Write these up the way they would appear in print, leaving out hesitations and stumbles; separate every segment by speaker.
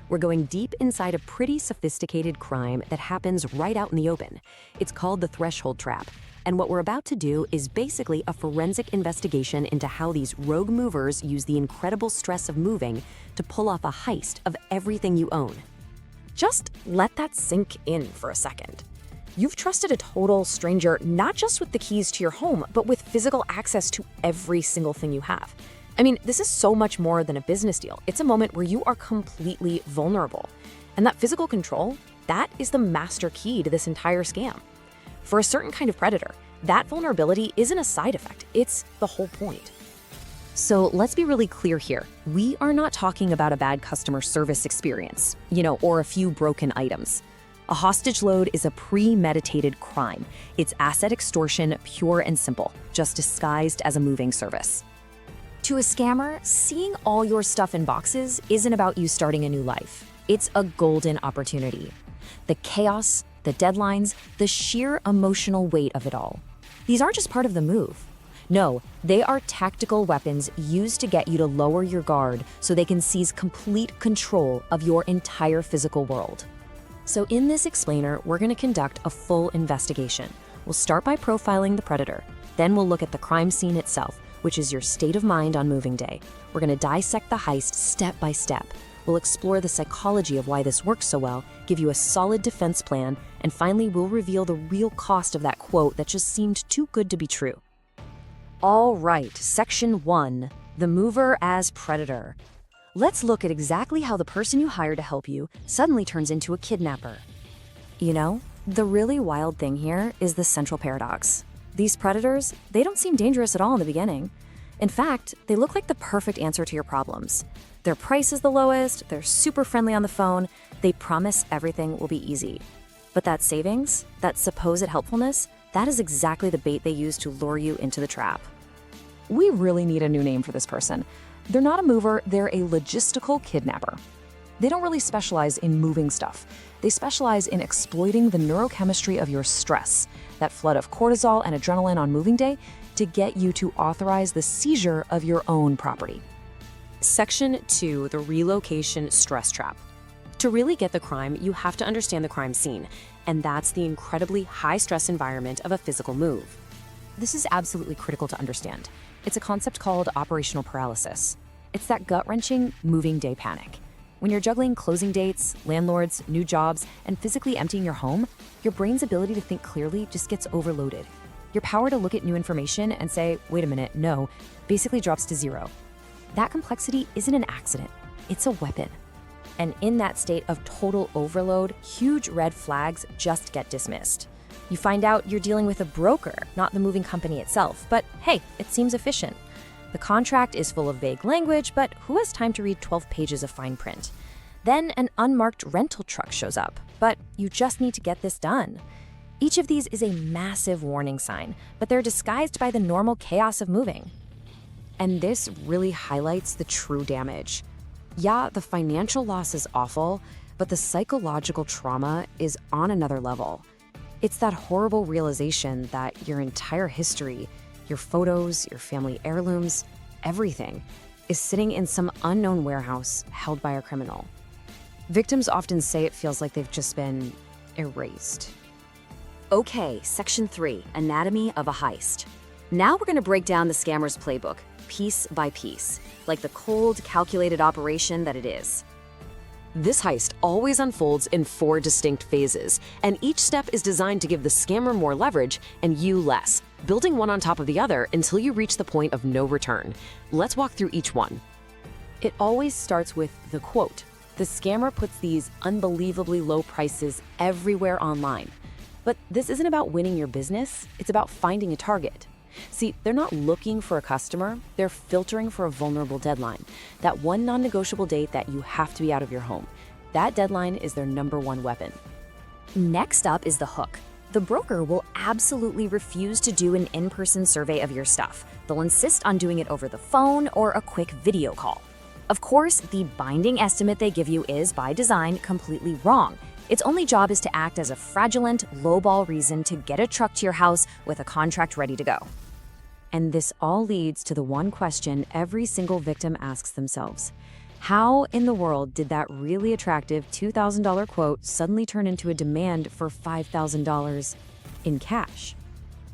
Speaker 1: We're going deep inside a pretty sophisticated crime that happens right out in the open. It's called the threshold trap. And what we're about to do is basically a forensic investigation into how these rogue movers use the incredible stress of moving to pull off a heist of everything you own.
Speaker 2: Just let that sink in for a second. You've trusted a total stranger not just with the keys to your home, but with physical access to every single thing you have. I mean, this is so much more than a business deal. It's a moment where you are completely vulnerable. And that physical control, that is the master key to this entire scam. For a certain kind of predator, that vulnerability isn't a side effect, it's the whole point.
Speaker 1: So let's be really clear here. We are not talking about a bad customer service experience, or a few broken items. A hostage load is a premeditated crime. It's asset extortion, pure and simple, just disguised as a moving service.
Speaker 2: To a scammer, seeing all your stuff in boxes isn't about you starting a new life. It's a golden opportunity. The chaos, the deadlines, the sheer emotional weight of it all. These aren't just part of the move. No, they are tactical weapons used to get you to lower your guard so they can seize complete control of your entire physical world. So in this explainer, we're going to conduct a full investigation. We'll start by profiling the predator. Then we'll look at the crime scene itself, which is your state of mind on moving day. We're going to dissect the heist step by step. We'll explore the psychology of why this works so well, give you a solid defense plan, and finally we'll reveal the real cost of that quote that just seemed too good to be true.
Speaker 1: All right, Section 1, the mover as predator. Let's look at exactly how the person you hire to help you suddenly turns into a kidnapper.
Speaker 2: The really wild thing here is the central paradox. These predators, they don't seem dangerous at all in the beginning. In fact, they look like the perfect answer to your problems. Their price is the lowest, they're super friendly on the phone, they promise everything will be easy. But that savings, that supposed helpfulness, that is exactly the bait they use to lure you into the trap.
Speaker 3: We really need a new name for this person. They're not a mover, they're a logistical kidnapper. They don't really specialize in moving stuff. They specialize in exploiting the neurochemistry of your stress, that flood of cortisol and adrenaline on moving day, to get you to authorize the seizure of your own property.
Speaker 1: Section 2, the relocation stress trap. To really get the crime, you have to understand the crime scene, and that's the incredibly high-stress environment of a physical move.
Speaker 2: This is absolutely critical to understand. It's a concept called operational paralysis. It's that gut-wrenching moving day panic. When you're juggling closing dates, landlords, new jobs, and physically emptying your home, your brain's ability to think clearly just gets overloaded. Your power to look at new information and say, wait a minute, no, basically drops to zero. That complexity isn't an accident, it's a weapon. And in that state of total overload, huge red flags just get dismissed. You find out you're dealing with a broker, not the moving company itself, but hey, it seems efficient. The contract is full of vague language, but who has time to read 12 pages of fine print? Then an unmarked rental truck shows up, but you just need to get this done. Each of these is a massive warning sign, but they're disguised by the normal chaos of moving. And this really highlights the true damage. Yeah, the financial loss is awful, but the psychological trauma is on another level. It's that horrible realization that your entire history, your photos, your family heirlooms, everything is sitting in some unknown warehouse held by a criminal. Victims often say it feels like they've just been erased.
Speaker 1: Okay, Section 3, Anatomy of a Heist. Now we're going to break down the scammer's playbook, piece by piece, like the cold, calculated operation that it is. This heist always unfolds in 4 distinct phases, and each step is designed to give the scammer more leverage and you less, building one on top of the other until you reach the point of no return. Let's walk through each one. It always starts with the quote. The scammer puts these unbelievably low prices everywhere online. But this isn't about winning your business, it's about finding a target. See, they're not looking for a customer, they're filtering for a vulnerable deadline. That one non-negotiable date that you have to be out of your home. That deadline is their #1 weapon.
Speaker 2: Next up is the hook. The broker will absolutely refuse to do an in-person survey of your stuff. They'll insist on doing it over the phone or a quick video call. Of course, the binding estimate they give you is, by design, completely wrong. Its only job is to act as a fraudulent, lowball reason to get a truck to your house with a contract ready to go. And this all leads to the one question every single victim asks themselves. How in the world did that really attractive $2,000 quote suddenly turn into a demand for $5,000 in cash?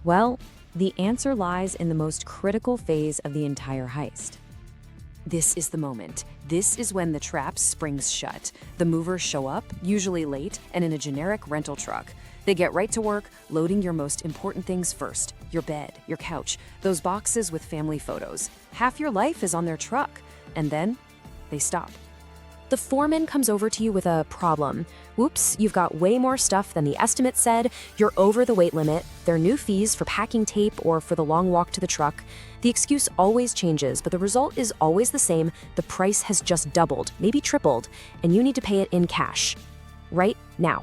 Speaker 2: Well, the answer lies in the most critical phase of the entire heist. This is the moment. This is when the trap springs shut. The movers show up, usually late, and in a generic rental truck. They get right to work, loading your most important things first. Your bed, your couch, those boxes with family photos. Half your life is on their truck. And then they stop. The foreman comes over to you with a problem. Whoops, you've got way more stuff than the estimate said. You're over the weight limit. There are new fees for packing tape or for the long walk to the truck. The excuse always changes, but the result is always the same. The price has just doubled, maybe tripled, and you need to pay it in cash. Right now.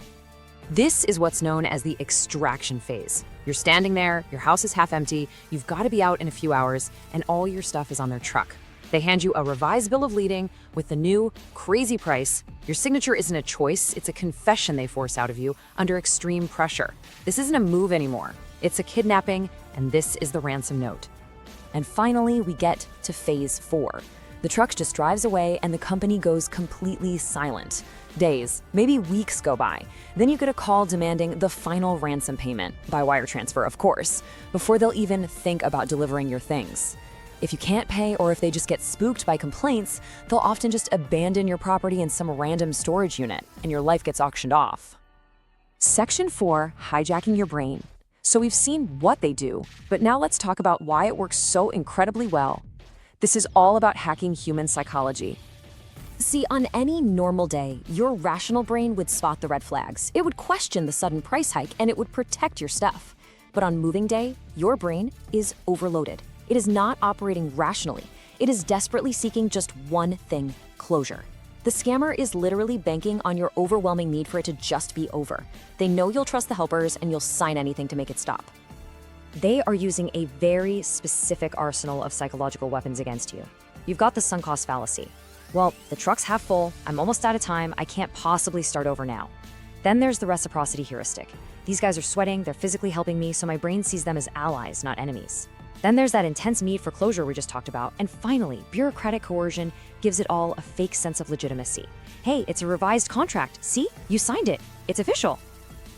Speaker 2: This is what's known as the extraction phase. You're standing there, your house is half empty, you've got to be out in a few hours, and all your stuff is on their truck. They hand you a revised bill of lading with the new, crazy price. Your signature isn't a choice, it's a confession they force out of you under extreme pressure. This isn't a move anymore. It's a kidnapping, and this is the ransom note. And finally, we get to phase 4. The truck just drives away, and the company goes completely silent. Days, maybe weeks go by. Then you get a call demanding the final ransom payment, by wire transfer, of course, before they'll even think about delivering your things. If you can't pay, or if they just get spooked by complaints, they'll often just abandon your property in some random storage unit, and your life gets auctioned off. Section 4, hijacking your brain. So we've seen what they do, but now let's talk about why it works so incredibly well. This is all about hacking human psychology. See, on any normal day, your rational brain would spot the red flags. It would question the sudden price hike, and it would protect your stuff. But on moving day, your brain is overloaded. It is not operating rationally. It is desperately seeking just one thing: closure. The scammer is literally banking on your overwhelming need for it to just be over. They know you'll trust the helpers and you'll sign anything to make it stop. They are using a very specific arsenal of psychological weapons against you. You've got the sunk cost fallacy. Well, the truck's half full, I'm almost out of time, I can't possibly start over now. Then there's the reciprocity heuristic. These guys are sweating, they're physically helping me, so my brain sees them as allies, not enemies. Then there's that intense need for closure we just talked about. And finally, bureaucratic coercion gives it all a fake sense of legitimacy. Hey, it's a revised contract. See? You signed it. It's official.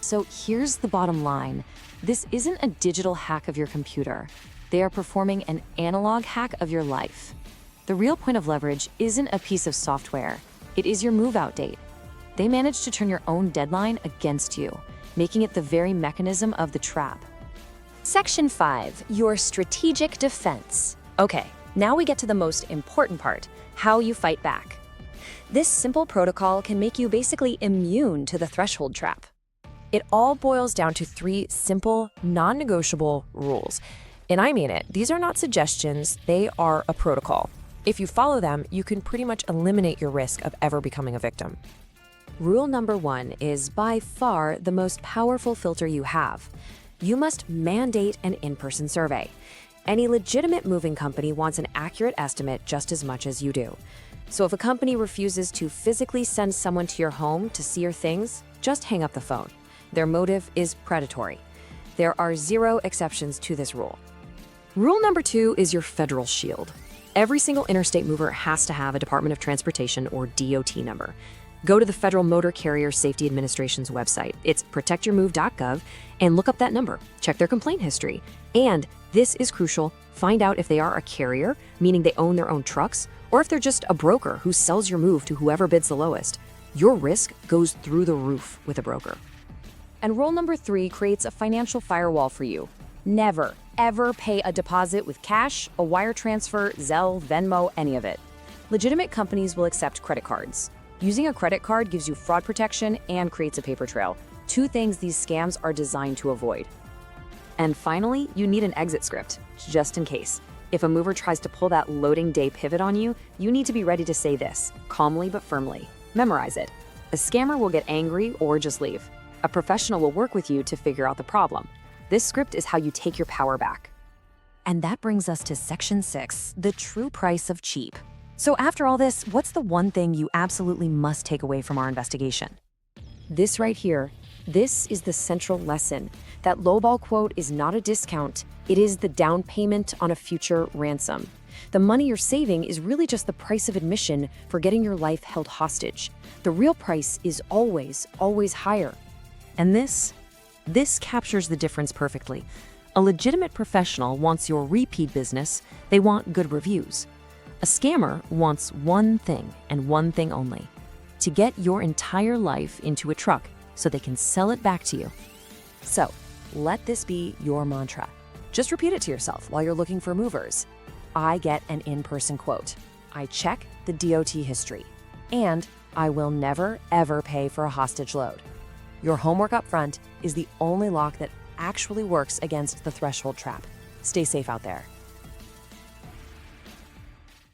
Speaker 2: So here's the bottom line. This isn't a digital hack of your computer. They are performing an analog hack of your life. The real point of leverage isn't a piece of software. It is your move-out date. They managed to turn your own deadline against you, making it the very mechanism of the trap. Section 5, your strategic defense. Okay, now we get to the most important part, how you fight back. This simple protocol can make you basically immune to the threshold trap. It all boils down to 3 simple, non-negotiable rules. And I mean it, these are not suggestions, they are a protocol. If you follow them, you can pretty much eliminate your risk of ever becoming a victim. Rule number 1 is by far the most powerful filter you have. You must mandate an in-person survey. Any legitimate moving company wants an accurate estimate just as much as you do. So if a company refuses to physically send someone to your home to see your things, just hang up the phone. Their motive is predatory. There are 0 exceptions to this rule. Rule number 2 is your federal shield. Every single interstate mover has to have a Department of Transportation or DOT number. Go to the Federal Motor Carrier Safety Administration's website. It's protectyourmove.gov and look up that number. Check their complaint history. And this is crucial, find out if they are a carrier, meaning they own their own trucks, or if they're just a broker who sells your move to whoever bids the lowest. Your risk goes through the roof with a broker. And rule number 3 creates a financial firewall for you. Never, ever pay a deposit with cash, a wire transfer, Zelle, Venmo, any of it. Legitimate companies will accept credit cards. Using a credit card gives you fraud protection and creates a paper trail. 2 things these scams are designed to avoid. And finally, you need an exit script, just in case. If a mover tries to pull that loading day pivot on you, you need to be ready to say this, calmly but firmly. Memorize it. A scammer will get angry or just leave. A professional will work with you to figure out the problem. This script is how you take your power back. And that brings us to Section 6, the true price of cheap. So after all this, what's the one thing you absolutely must take away from our investigation? This right here, this is the central lesson. That lowball quote is not a discount, it is the down payment on a future ransom. The money you're saving is really just the price of admission for getting your life held hostage. The real price is always, always higher.
Speaker 3: And this captures the difference perfectly. A legitimate professional wants your repeat business. They want good reviews. A scammer wants one thing and one thing only: to get your entire life into a truck so they can sell it back to you.
Speaker 2: So, let this be your mantra. Just repeat it to yourself while you're looking for movers. I get an in-person quote. I check the DOT history. And I will never, ever pay for a hostage load. Your homework up front is the only lock that actually works against the threshold trap. Stay safe out there.